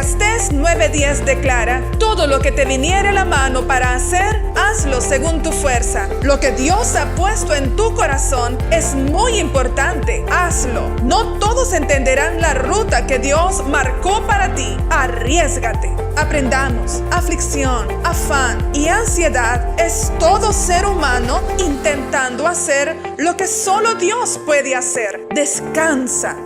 Eclesiastés 9:10 declara: todo lo que te viniere a la mano para hacer, hazlo según tu fuerza. Lo que Dios ha puesto en tu corazón es muy importante. Hazlo. No todos entenderán la ruta que Dios marcó para ti. Arriésgate. Aprendamos. Aflicción, afán y ansiedad es todo ser humano intentando hacer lo que solo Dios puede hacer. Descansa.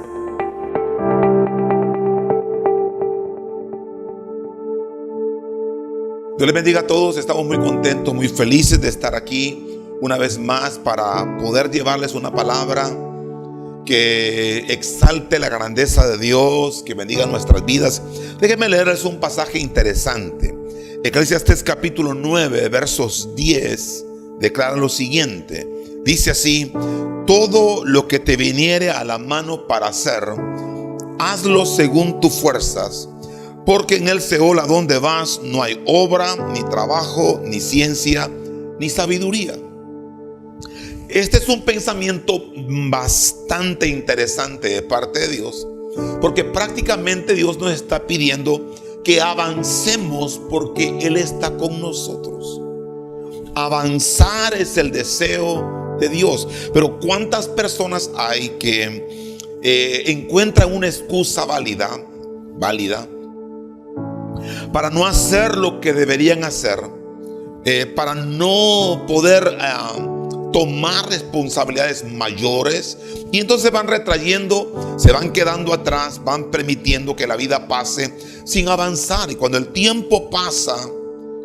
Dios les bendiga a todos. Estamos muy contentos, muy felices de estar aquí una vez más para poder llevarles una palabra que exalte la grandeza de Dios, que bendiga nuestras vidas. Déjenme leerles un pasaje interesante. Eclesiastés capítulo 9, versos 10, declara lo siguiente. Dice así: todo lo que te viniere a la mano para hacer, hazlo según tus fuerzas, porque en el Seol a donde vas no hay obra, ni trabajo, ni ciencia, ni sabiduría. Este es un pensamiento bastante interesante de parte de Dios, porque prácticamente Dios nos está pidiendo que avancemos porque Él está con nosotros. Avanzar es el deseo de Dios. Pero ¿cuántas personas hay que encuentran una excusa válida para no hacer lo que deberían hacer, para no poder tomar responsabilidades mayores, y entonces van retrayendo, se van quedando atrás, van permitiendo que la vida pase sin avanzar? Y cuando el tiempo pasa,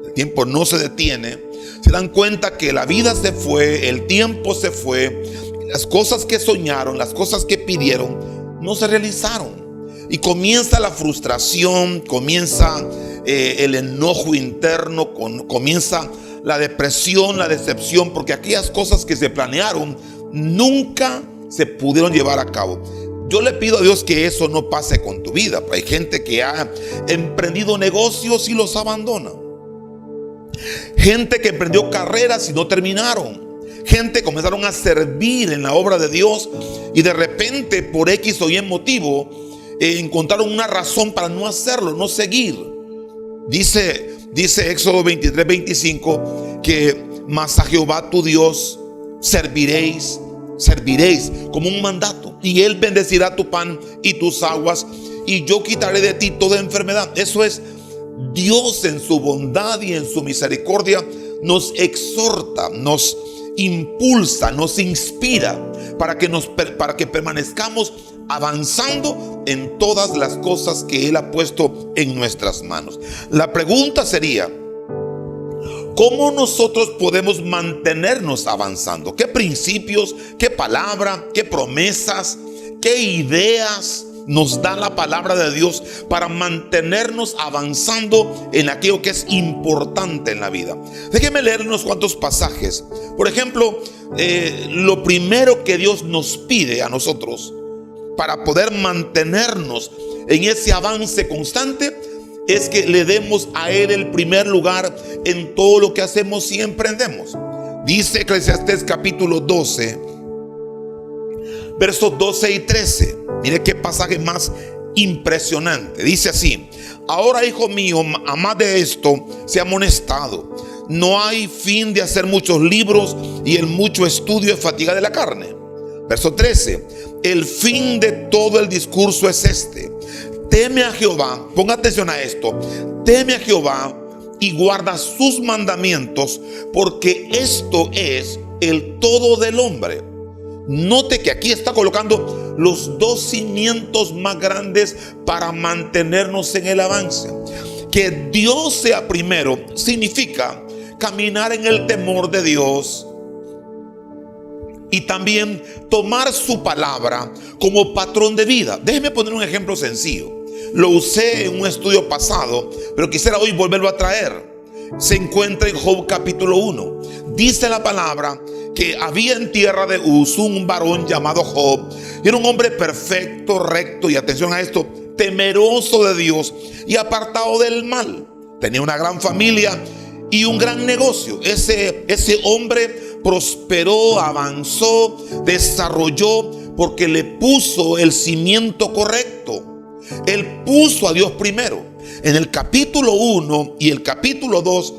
el tiempo no se detiene, se dan cuenta que la vida se fue, el tiempo se fue, las cosas que soñaron, las cosas que pidieron no se realizaron, y comienza la frustración, comienza el enojo interno, comienza la depresión, la decepción, porque aquellas cosas que se planearon nunca se pudieron llevar a cabo. Yo le pido a Dios que eso no pase con tu vida. Hay gente que ha emprendido negocios y los abandona. Gente que emprendió carreras y no terminaron. Gente que comenzaron a servir en la obra de Dios y de repente por X o Y motivo encontraron una razón para no hacerlo, no seguir. Dice Éxodo 23:25 que mas a Jehová tu Dios serviréis como un mandato, y Él bendecirá tu pan y tus aguas, y yo quitaré de ti toda enfermedad. Eso es, Dios en su bondad y en su misericordia nos exhorta, nos impulsa, nos inspira para que permanezcamos avanzando en todas las cosas que Él ha puesto en nuestras manos. La pregunta sería: ¿cómo nosotros podemos mantenernos avanzando? ¿Qué principios, qué palabra, qué promesas, qué ideas nos da la palabra de Dios para mantenernos avanzando en aquello que es importante en la vida? Déjenme leer unos cuantos pasajes. Por ejemplo, lo primero que Dios nos pide a nosotros para poder mantenernos en ese avance constante es que le demos a Él el primer lugar en todo lo que hacemos y emprendemos. Dice Eclesiastés capítulo 12, versos 12 y 13. Mire qué pasaje más impresionante. Dice así: ahora, hijo mío, a más de esto sea amonestado. No hay fin de hacer muchos libros, y el mucho estudio es fatiga de la carne. Verso 13: el fin de todo el discurso es este: teme a Jehová. Ponga atención a esto: teme a Jehová y guarda sus mandamientos, porque esto es el todo del hombre. Note que aquí está colocando los dos cimientos más grandes para mantenernos en el avance. Que Dios sea primero significa caminar en el temor de Dios, y también tomar su palabra como patrón de vida. Déjeme poner un ejemplo sencillo. Lo usé en un estudio pasado, pero quisiera hoy volverlo a traer. Se encuentra en Job capítulo 1. Dice la palabra que había en tierra de Uz un varón llamado Job. Era un hombre perfecto, recto, y atención a esto, temeroso de Dios y apartado del mal. Tenía una gran familia y un gran negocio. Ese hombre prosperó, avanzó, desarrolló, porque le puso el cimiento correcto. Él puso a Dios primero. En el capítulo 1 y el capítulo 2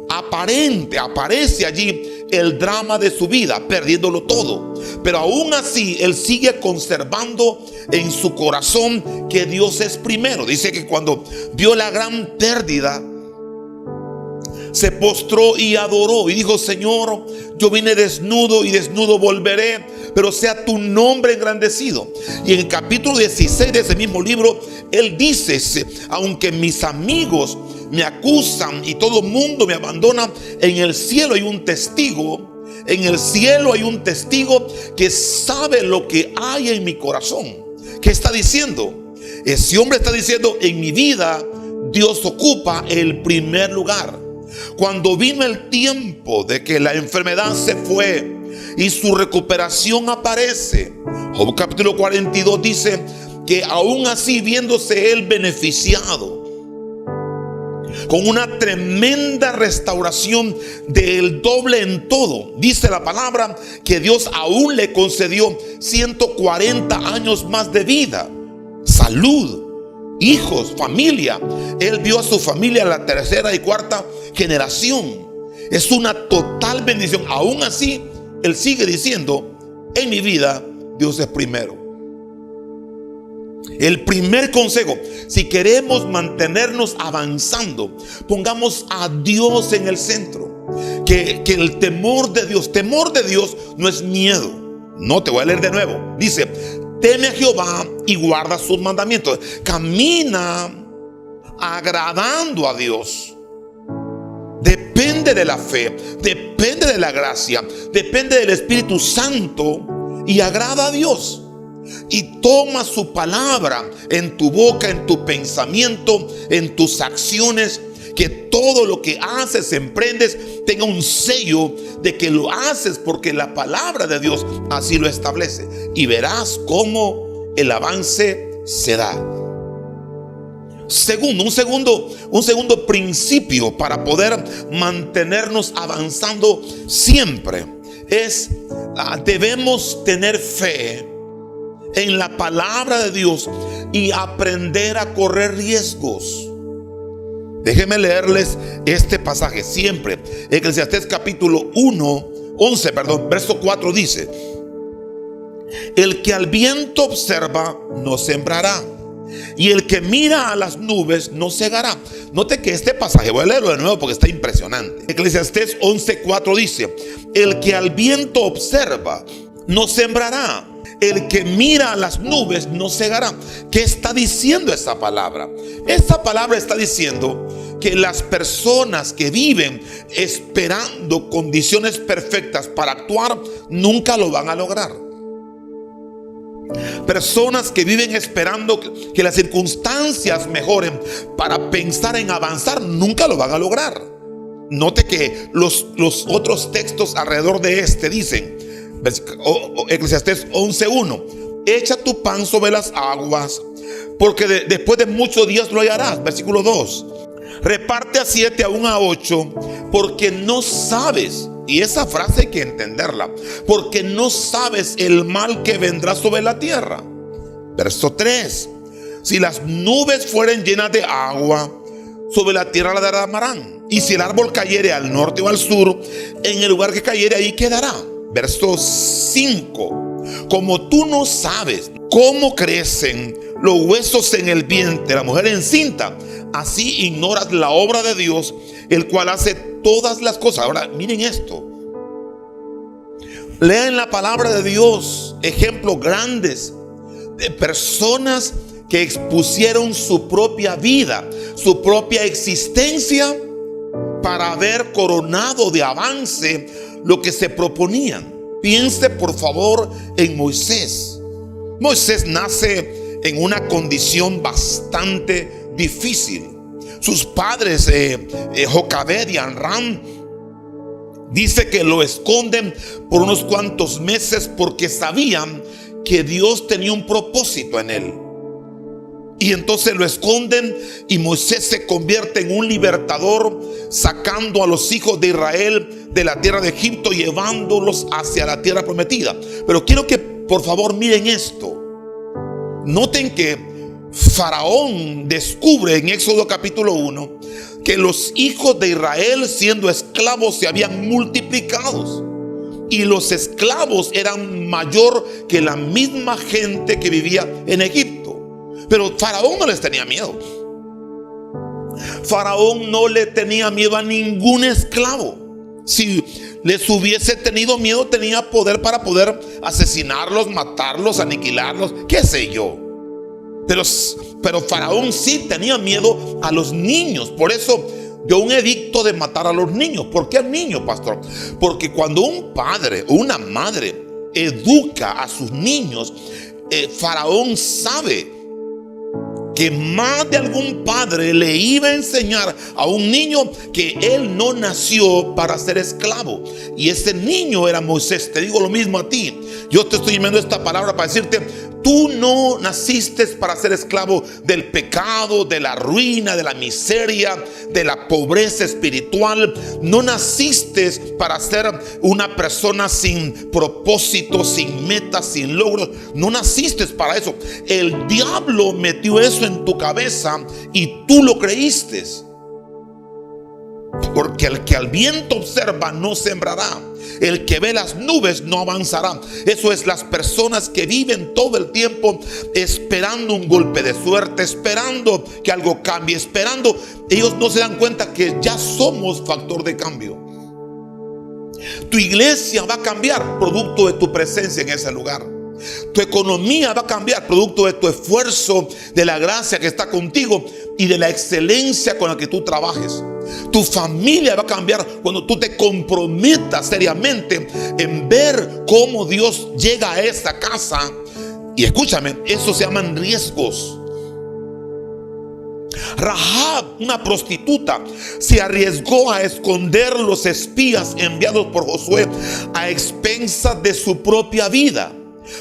aparece allí el drama de su vida, perdiéndolo todo. Pero aún así él sigue conservando en su corazón que Dios es primero. Dice que cuando vio la gran pérdida, se postró y adoró y dijo: Señor, yo vine desnudo y desnudo volveré, pero sea tu nombre engrandecido. Y en el capítulo 16 de ese mismo libro, él dice: aunque mis amigos me acusan y todo el mundo me abandona, en el cielo hay un testigo. En el cielo hay un testigo que sabe lo que hay en mi corazón. ¿Qué está diciendo? Ese hombre está diciendo: en mi vida Dios ocupa el primer lugar. Cuando vino el tiempo de que la enfermedad se fue y su recuperación aparece, Job capítulo 42 dice que aún así, viéndose él beneficiado con una tremenda restauración del doble en todo, dice la palabra que Dios aún le concedió 140 años más de vida, salud, hijos, familia. Él vio a su familia en la tercera y cuarta generación. Es una total bendición. Aún así, él sigue diciendo: en mi vida Dios es primero. El primer consejo: si queremos mantenernos avanzando, pongamos a Dios en el centro. Que el temor de Dios no es miedo. No, te voy a leer de nuevo. Dice: teme a Jehová y guarda sus mandamientos. Camina agradando a Dios. Depende de la fe, depende de la gracia, depende del Espíritu Santo y agrada a Dios. Y toma su palabra en tu boca, en tu pensamiento, en tus acciones. Que todo lo que haces, emprendes, tenga un sello de que lo haces porque la palabra de Dios así lo establece. Y verás cómo el avance se da. Un segundo principio para poder mantenernos avanzando siempre es: debemos tener fe en la palabra de Dios y aprender a correr riesgos. Déjenme leerles este pasaje siempre. Eclesiastés capítulo 11, verso 4 dice: el que al viento observa no sembrará, y el que mira a las nubes no segará. Note que este pasaje, voy a leerlo de nuevo porque está impresionante. Eclesiastés 11:4 dice: el que al viento observa no sembrará, el que mira a las nubes no segará. ¿Qué está diciendo esta palabra? Esta palabra está diciendo que las personas que viven esperando condiciones perfectas para actuar nunca lo van a lograr. Personas que viven esperando que las circunstancias mejoren para pensar en avanzar nunca lo van a lograr. Note que los otros textos alrededor de este dicen, Eclesiastés 11:1: echa tu pan sobre las aguas, porque después de muchos días lo hallarás. Versículo 2: reparte a 7, aún a 8, porque no sabes. Y esa frase hay que entenderla: porque no sabes el mal que vendrá sobre la tierra. Verso 3: si las nubes fueren llenas de agua, sobre la tierra la derramarán. Y si el árbol cayere al norte o al sur, en el lugar que cayere ahí quedará. Verso 5: como tú no sabes cómo crecen los huesos en el vientre de la mujer encinta, así ignoras la obra de Dios, el cual hace todas las cosas. Ahora miren esto. Lean la palabra de Dios ejemplos grandes de personas que expusieron su propia vida, su propia existencia, para haber coronado de avance lo que se proponían. Piense por favor en Moisés. Moisés nace en una condición bastante difícil. Sus padres, Jocabed y Amram, dice que lo esconden por unos cuantos meses porque sabían que Dios tenía un propósito en él. Y entonces lo esconden y Moisés se convierte en un libertador, sacando a los hijos de Israel de la tierra de Egipto, llevándolos hacia la tierra prometida. Pero quiero que por favor miren esto. Noten que Faraón descubre en Éxodo capítulo 1 que los hijos de Israel, siendo esclavos, se habían multiplicado. Y los esclavos eran mayor que la misma gente que vivía en Egipto. Pero Faraón no les tenía miedo. Faraón no le tenía miedo a ningún esclavo. Si les hubiese tenido miedo, tenía poder para poder asesinarlos, matarlos, aniquilarlos, qué sé yo. Pero Faraón sí tenía miedo a los niños. Por eso dio un edicto de matar a los niños. ¿Por qué al niño, pastor? Porque cuando un padre o una madre educa a sus niños, Faraón sabe que más de algún padre le iba a enseñar a un niño que él no nació para ser esclavo. Y ese niño era Moisés. Te digo lo mismo a ti. Yo te estoy enviando esta palabra para decirte: tú no naciste para ser esclavo del pecado, de la ruina, de la miseria, de la pobreza espiritual. No naciste para ser una persona sin propósito, sin metas, sin logros. No naciste para eso. El diablo metió eso en tu cabeza y tú lo creíste. Porque el que al viento observa no sembrará. El que ve las nubes no avanzará. Eso es las personas que viven todo el tiempo esperando un golpe de suerte, esperando que algo cambie, esperando. Ellos no se dan cuenta que ya somos factor de cambio. Tu iglesia va a cambiar producto de tu presencia en ese lugar. Tu economía va a cambiar producto de tu esfuerzo, de la gracia que está contigo y de la excelencia con la que tú trabajes. Tu familia va a cambiar cuando tú te comprometas seriamente en ver cómo Dios llega a esta casa. Y escúchame, eso se llaman riesgos. Rahab, una prostituta, se arriesgó a esconder los espías enviados por Josué a expensas de su propia vida.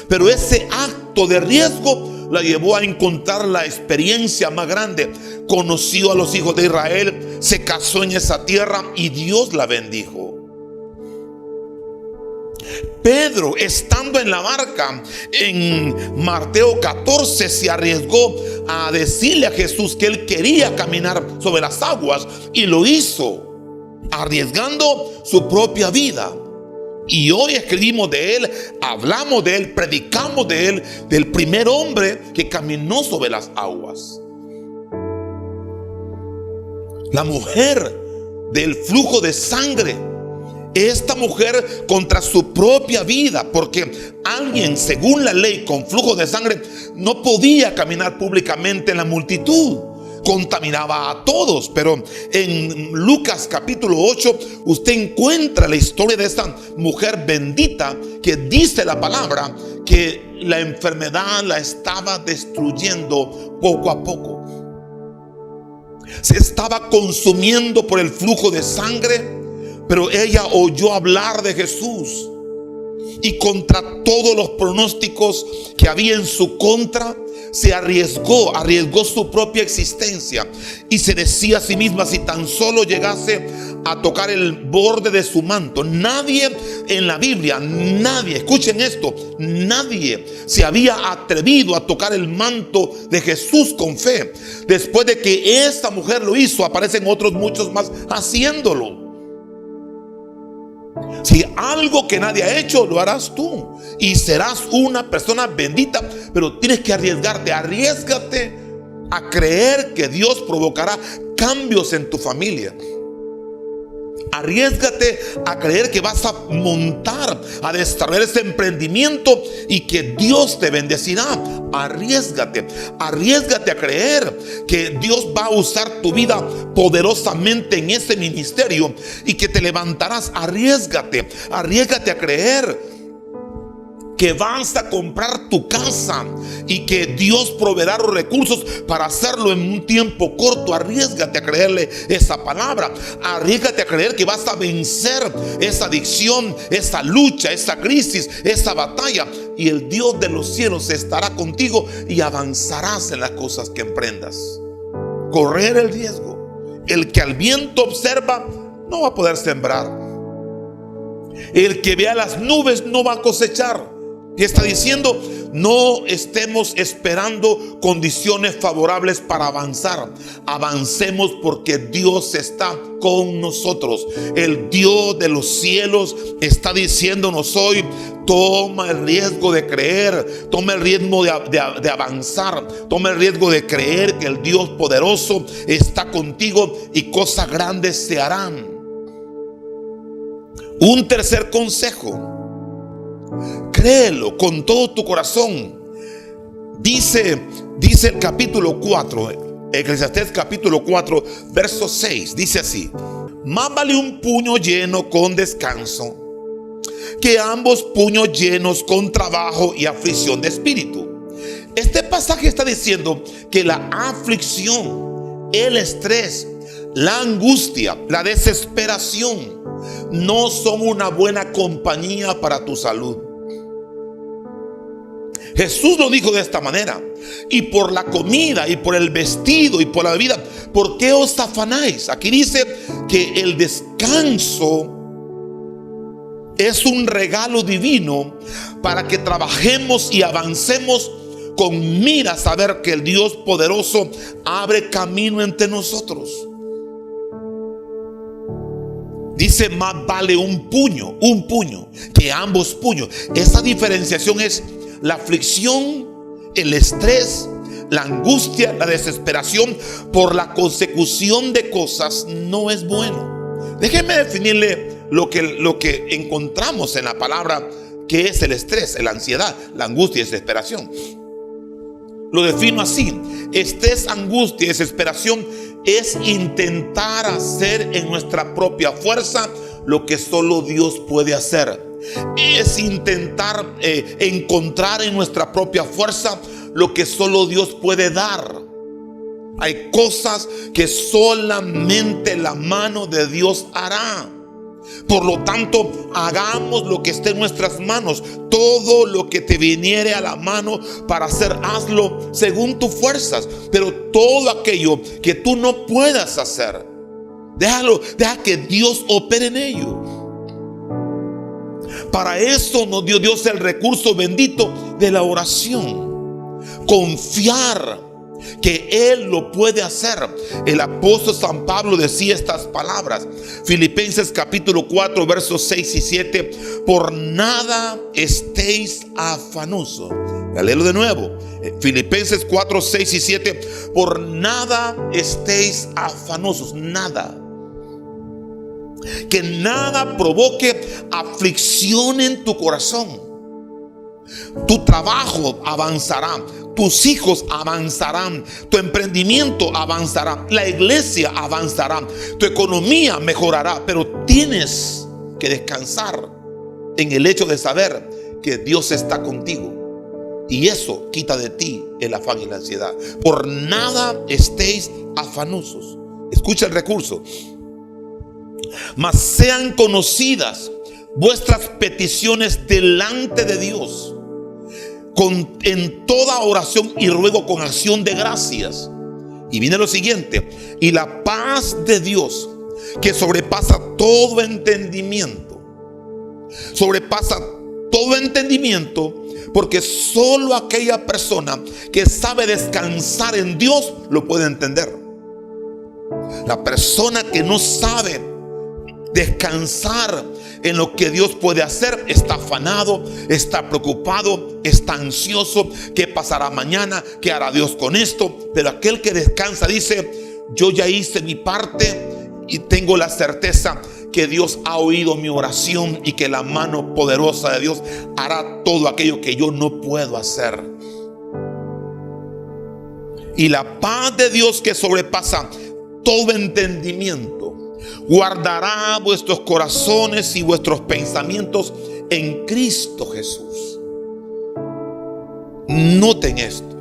Pero ese acto de riesgo la llevó a encontrar la experiencia más grande. Conoció a los hijos de Israel, se casó en esa tierra y Dios la bendijo. Pedro, estando en la barca en Mateo 14, se arriesgó a decirle a Jesús que él quería caminar sobre las aguas, y lo hizo, arriesgando su propia vida. Y hoy escribimos de él, hablamos de él, predicamos de él, del primer hombre que caminó sobre las aguas. La mujer del flujo de sangre, esta mujer contra su propia vida, porque alguien según la ley con flujo de sangre no podía caminar públicamente en la multitud, contaminaba a todos. Pero en Lucas capítulo 8 usted encuentra la historia de esta mujer bendita, que dice la palabra que la enfermedad la estaba destruyendo poco a poco. Se estaba consumiendo por el flujo de sangre, pero ella oyó hablar de Jesús y contra todos los pronósticos que había en su contra, se arriesgó su propia existencia y se decía a sí misma: si tan solo llegase a tocar el borde de su manto. Nadie en la Biblia, nadie, escuchen esto, nadie se había atrevido a tocar el manto de Jesús con fe. Después de que esta mujer lo hizo, aparecen otros muchos más haciéndolo. Si algo que nadie ha hecho, lo harás tú y serás una persona bendita. Pero tienes que arriesgarte. Arriésgate a creer que Dios provocará cambios en tu familia. Arriésgate a creer que vas a montar, a desarrollar ese emprendimiento y que Dios te bendecirá. Arriésgate a creer que Dios va a usar tu vida poderosamente en ese ministerio y que te levantarás. Arriésgate a creer que vas a comprar tu casa y que Dios proveerá los recursos para hacerlo en un tiempo corto. Arriésgate a creerle esa palabra. Arriésgate a creer que vas a vencer esa adicción, esa lucha, esa crisis, esa batalla, y el Dios de los cielos estará contigo y avanzarás en las cosas que emprendas. Correr el riesgo. El que al viento observa no va a poder sembrar. El que vea las nubes no va a cosechar. Y está diciendo: no estemos esperando condiciones favorables para avanzar. Avancemos porque Dios está con nosotros. El Dios de los cielos está diciéndonos hoy: toma el riesgo de creer, toma el riesgo de avanzar, toma el riesgo de creer que el Dios poderoso está contigo y cosas grandes se harán. Un tercer consejo: créelo con todo tu corazón. Dice el capítulo 4, Eclesiastés capítulo 4, verso 6, dice así: más vale un puño lleno con descanso que ambos puños llenos con trabajo y aflicción de espíritu. Este pasaje está diciendo que la aflicción, el estrés, la angustia, la desesperación no son una buena compañía para tu salud. Jesús lo dijo de esta manera: y por la comida y por el vestido y por la bebida, ¿por qué os afanáis? Aquí dice que el descanso es un regalo divino para que trabajemos y avancemos con mira a saber que el Dios poderoso abre camino entre nosotros. Dice: más vale un puño que ambos puños. Esa diferenciación es la aflicción, el estrés, la angustia, la desesperación por la consecución de cosas no es bueno. Déjeme definirle lo que encontramos en la palabra que es el estrés, la ansiedad, la angustia y desesperación. Lo defino así: estrés, angustia y desesperación es intentar hacer en nuestra propia fuerza lo que solo Dios puede hacer. Es intentar encontrar en nuestra propia fuerza lo que solo Dios puede dar. Hay cosas que solamente la mano de Dios hará. Por lo tanto, hagamos lo que esté en nuestras manos. Todo lo que te viniere a la mano para hacer, hazlo según tus fuerzas. Pero todo aquello que tú no puedas hacer, deja que Dios opere en ello. Para eso nos dio Dios el recurso bendito de la oración. Confiar que Él lo puede hacer. El apóstol San Pablo decía estas palabras: Filipenses capítulo 4, versos 6 y 7: por nada estéis afanosos. Léelo de nuevo. Filipenses 4, 6 y 7: por nada estéis afanosos. Nada. Que nada provoque aflicción en tu corazón. Tu trabajo avanzará, tus hijos avanzarán, tu emprendimiento avanzará, la iglesia avanzará, tu economía mejorará. Pero tienes que descansar en el hecho de saber que Dios está contigo, y eso quita de ti el afán y la ansiedad. Por nada estéis afanosos. Escucha el recurso: mas sean conocidas vuestras peticiones delante de Dios en toda oración y ruego con acción de gracias. Y viene lo siguiente: y la paz de Dios, que sobrepasa todo entendimiento, porque solo aquella persona que sabe descansar en Dios lo puede entender. La persona que no sabe descansar en lo que Dios puede hacer está afanado, está preocupado, está ansioso. ¿Qué pasará mañana? ¿Qué hará Dios con esto? Pero aquel que descansa dice: yo ya hice mi parte y tengo la certeza que Dios ha oído mi oración y que la mano poderosa de Dios hará todo aquello que yo no puedo hacer. Y la paz de Dios, que sobrepasa todo entendimiento, guardará vuestros corazones y vuestros pensamientos en Cristo Jesús. Noten esto: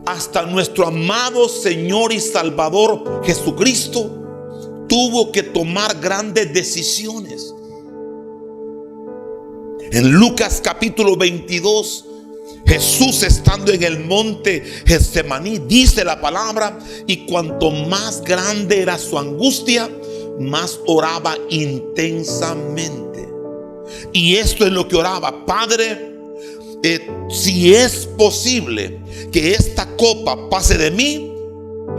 hasta nuestro amado Señor y Salvador Jesucristo tuvo que tomar grandes decisiones. En Lucas capítulo 22, Jesús, estando en el monte Getsemaní, dice la palabra: y cuanto más grande era su angustia, más oraba intensamente. Y esto es lo que oraba: Padre, si es posible que esta copa pase de mí,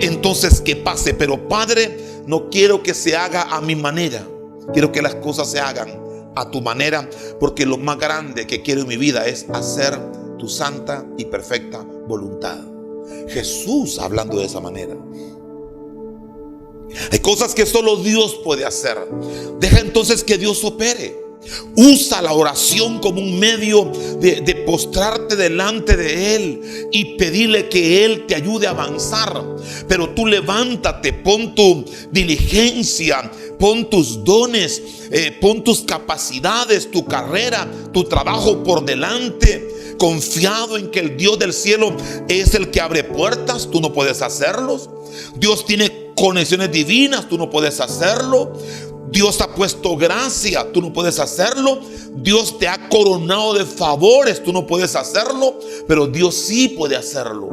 entonces que pase. Pero Padre, no quiero que se haga a mi manera. Quiero que las cosas se hagan a tu manera, porque lo más grande que quiero en mi vida es hacer tu santa y perfecta voluntad. Jesús hablando de esa manera. Hay cosas que solo Dios puede hacer. Deja entonces que Dios opere. Usa la oración como un medio de postrarte delante de Él y pedirle que Él te ayude a avanzar. Pero tú levántate, pon tu diligencia, pon tus dones, pon tus capacidades, tu carrera, tu trabajo por delante, confiado en que el Dios del cielo es el que abre puertas. Tú no puedes hacerlos. Dios tiene conexiones divinas, tú no puedes hacerlo. Dios ha puesto gracia, tú no puedes hacerlo. Dios te ha coronado de favores, tú no puedes hacerlo, pero Dios sí puede hacerlo.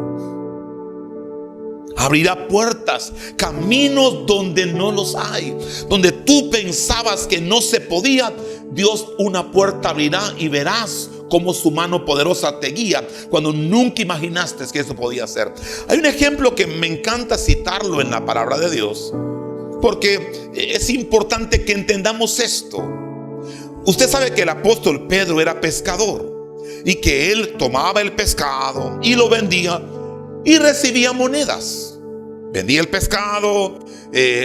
Abrirá puertas, caminos donde no los hay, donde tú pensabas que no se podía. Dios una puerta abrirá y verás cómo su mano poderosa te guía cuando nunca imaginaste que eso podía ser. Hay un ejemplo que me encanta citarlo en la palabra de Dios, porque es importante que entendamos esto. Usted sabe que el apóstol Pedro era pescador y que él tomaba el pescado y lo vendía y recibía monedas. Vendía el pescado,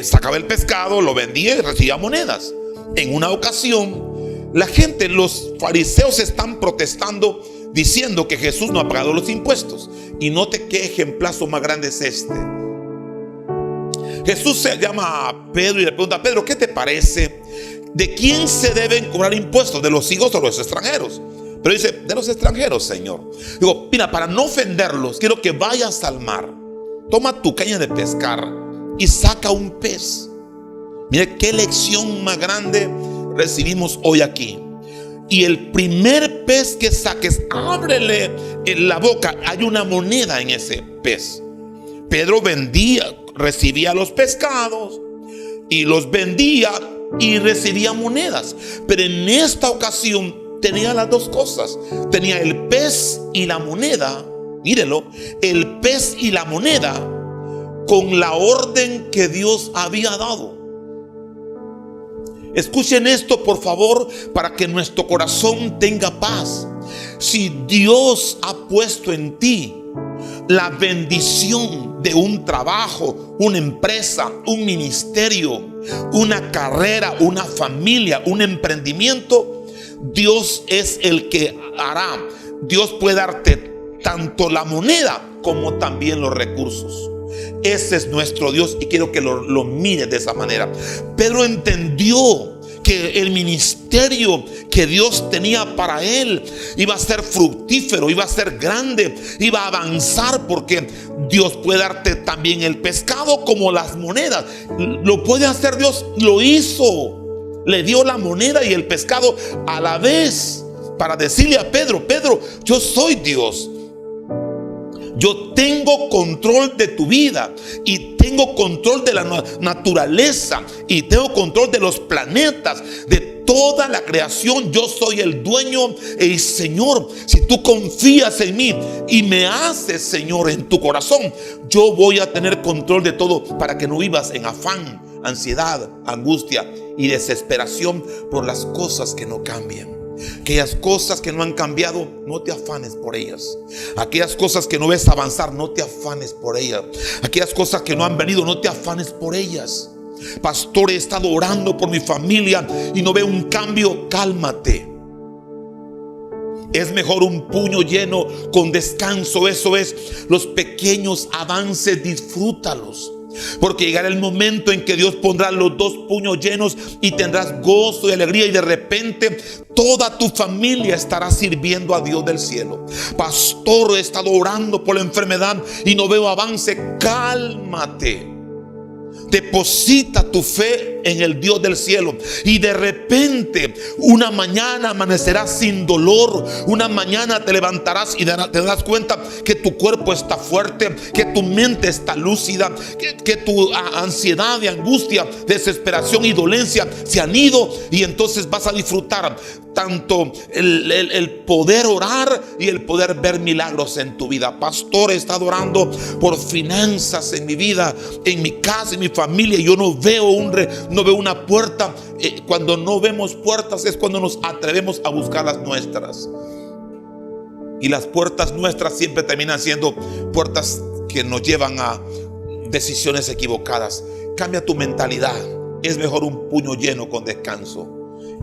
sacaba el pescado, lo vendía y recibía monedas. En una ocasión, la gente, los fariseos están protestando diciendo que Jesús no ha pagado los impuestos. Y note qué ejemplazo más grande es este. Jesús se llama a Pedro y le pregunta: Pedro, ¿qué te parece? ¿De quién se deben cobrar impuestos? ¿De los hijos o de los extranjeros? Pero dice: de los extranjeros, Señor. Digo, mira, para no ofenderlos, quiero que vayas al mar, toma tu caña de pescar y saca un pez. Mire qué lección más grande recibimos hoy aquí. Y el primer pez que saques, ábrele en la boca. Hay una moneda en ese pez. Pedro vendía, recibía los pescados y los vendía y recibía monedas. Pero en esta ocasión tenía las dos cosas. Tenía el pez y la moneda. Mírelo, el pez y la moneda con la orden que Dios había dado. Escuchen esto, por favor, para que nuestro corazón tenga paz. Si Dios ha puesto en ti la bendición de un trabajo, una empresa, un ministerio, una carrera, una familia, un emprendimiento, Dios es el que hará. Dios puede darte tanto la moneda como también los recursos. Ese es nuestro Dios y quiero que lo mires de esa manera. Pedro entendió que el ministerio que Dios tenía para él iba a ser fructífero, iba a ser grande, iba a avanzar, porque Dios puede darte también el pescado como las monedas. Lo puede hacer Dios, lo hizo. Le dio la moneda y el pescado a la vez para decirle a Pedro: Pedro, yo soy Dios. Yo tengo control de tu vida y tengo control de la naturaleza y tengo control de los planetas, de toda la creación. Yo soy el dueño y Señor. Si tú confías en mí y me haces Señor en tu corazón, yo voy a tener control de todo para que no vivas en afán, ansiedad, angustia y desesperación por las cosas que no cambian. Aquellas cosas que no han cambiado, no te afanes por ellas. Aquellas cosas que no ves avanzar, no te afanes por ellas. Aquellas cosas que no han venido, no te afanes por ellas. Pastor, he estado orando por mi familia y no veo un cambio. Cálmate. Es mejor un puño lleno con descanso. Eso es, los pequeños avances, disfrútalos. Porque llegará el momento en que Dios pondrá los dos puños llenos y tendrás gozo y alegría, y de repente toda tu familia estará sirviendo a Dios del cielo. Pastor, he estado orando por la enfermedad y no veo avance. Cálmate. Deposita tu fe en el Dios del cielo. Y de repente una mañana amanecerás sin dolor. Una mañana te levantarás y te darás cuenta que tu cuerpo está fuerte, que tu mente está lúcida, que tu ansiedad y angustia, desesperación y dolencia se han ido. Y entonces vas a disfrutar tanto el poder orar y el poder ver milagros en tu vida. Pastor, he estado orando por finanzas en mi vida, en mi casa, en mi familia. Yo no veo una puerta. Cuando no vemos puertas es cuando nos atrevemos a buscar las nuestras. Y las puertas nuestras siempre terminan siendo puertas que nos llevan a decisiones equivocadas. Cambia tu mentalidad. Es mejor un puño lleno con descanso.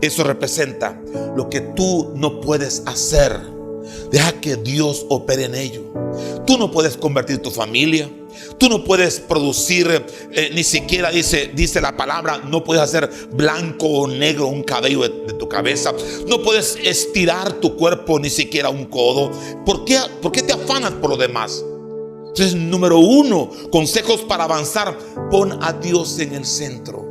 Eso representa lo que tú no puedes hacer. Deja que Dios opere en ello. Tú no puedes convertir tu familia. Tú no puedes producir, ni siquiera dice la palabra, no puedes hacer blanco o negro un cabello de tu cabeza. No puedes estirar tu cuerpo, ni siquiera un codo. ¿Por qué te afanas por lo demás? Entonces, número 1, consejos para avanzar: pon a Dios en el centro.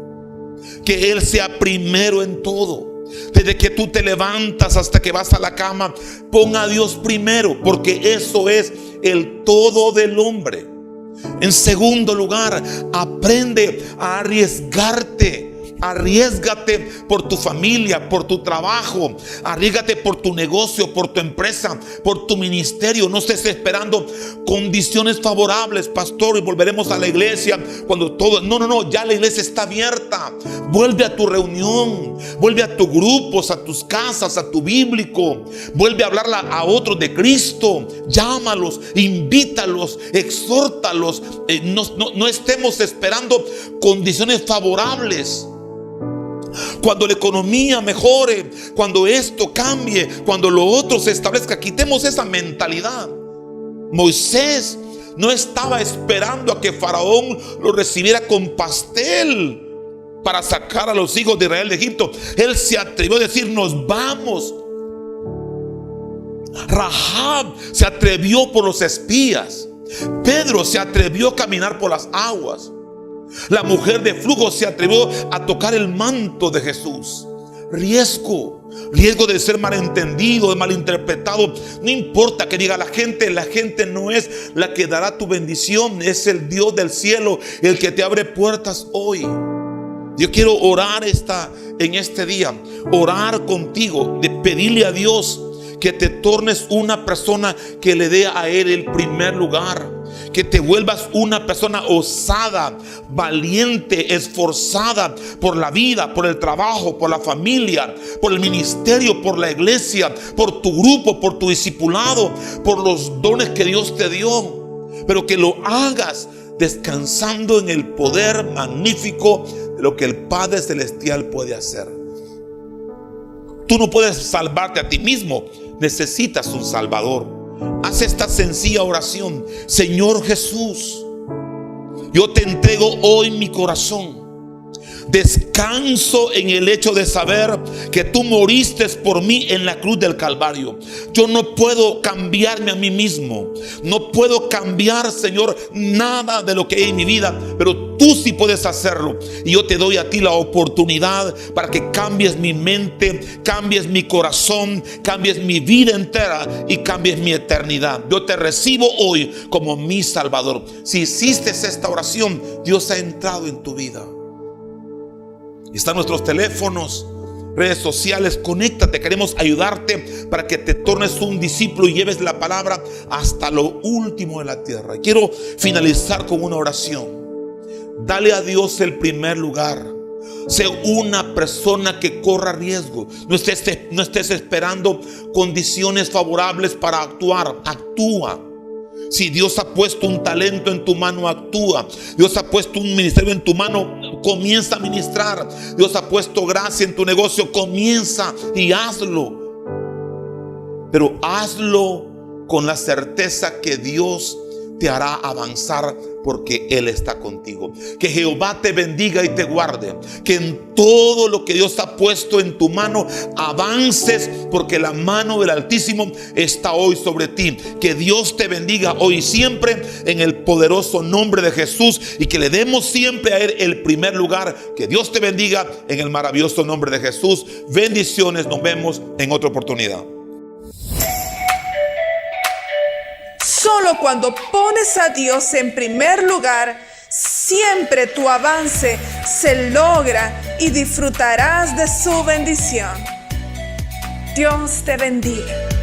Que Él sea primero en todo. Desde que tú te levantas hasta que vas a la cama, pon a Dios primero, porque eso es el todo del hombre. En segundo lugar, aprende a arriesgarte. Arriésgate por tu familia, por tu trabajo. Arriésgate por tu negocio, por tu empresa, por tu ministerio. No estés esperando condiciones favorables, pastor, y volveremos a la iglesia cuando todo. No, ya la iglesia está abierta. Vuelve a tu reunión, vuelve a tus grupos, a tus casas, a tu bíblico. Vuelve a hablarle a otros de Cristo. Llámalos, invítalos, exhórtalos. No estemos esperando condiciones favorables. Cuando la economía mejore, cuando esto cambie, cuando lo otro se establezca, quitemos esa mentalidad. Moisés no estaba esperando a que Faraón lo recibiera con pastel para sacar a los hijos de Israel de Egipto. Él se atrevió a decir: nos vamos. Rahab se atrevió por los espías. Pedro se atrevió a caminar por las aguas. La mujer de flujo se atrevió a tocar el manto de Jesús. Riesgo de ser malentendido, de malinterpretado. No importa que diga la gente no es la que dará tu bendición. Es el Dios del cielo el que te abre puertas hoy. Yo quiero orar en este día, orar contigo, de pedirle a Dios que te tornes una persona que le dé a Él el primer lugar. Que te vuelvas una persona osada, valiente, esforzada por la vida, por el trabajo, por la familia, por el ministerio, por la iglesia, por tu grupo, por tu discipulado, por los dones que Dios te dio. Pero que lo hagas descansando en el poder magnífico de lo que el Padre Celestial puede hacer. Tú no puedes salvarte a ti mismo, necesitas un Salvador. Haz esta sencilla oración: Señor Jesús, yo te entrego hoy mi corazón. Descanso en el hecho de saber que tú moriste por mí en la cruz del Calvario. Yo no puedo cambiarme a mí mismo. No puedo cambiar, Señor, nada de lo que hay en mi vida, pero tú sí puedes hacerlo. Y yo te doy a ti la oportunidad para que cambies mi mente, cambies mi corazón, cambies mi vida entera y cambies mi eternidad. Yo te recibo hoy como mi Salvador. Si hiciste esta oración, Dios ha entrado en tu vida. Están nuestros teléfonos, redes sociales. Conéctate, queremos ayudarte para que te tornes un discípulo y lleves la palabra hasta lo último de la tierra. Quiero finalizar con una oración. Dale a Dios el primer lugar. Sé una persona que corra riesgo. No estés esperando condiciones favorables para actuar. Actúa. Si Dios ha puesto un talento en tu mano, actúa. Dios ha puesto un ministerio en tu mano, comienza a ministrar. Dios ha puesto gracia en tu negocio, comienza y hazlo. Pero hazlo con la certeza que Dios te hará avanzar porque Él está contigo. Que Jehová te bendiga y te guarde. Que en todo lo que Dios ha puesto en tu mano avances, porque la mano del Altísimo está hoy sobre ti. Que Dios te bendiga hoy y siempre en el poderoso nombre de Jesús, y que le demos siempre a Él el primer lugar. Que Dios te bendiga en el maravilloso nombre de Jesús. Bendiciones, nos vemos en otra oportunidad. Solo cuando pones a Dios en primer lugar, siempre tu avance se logra y disfrutarás de su bendición. Dios te bendiga.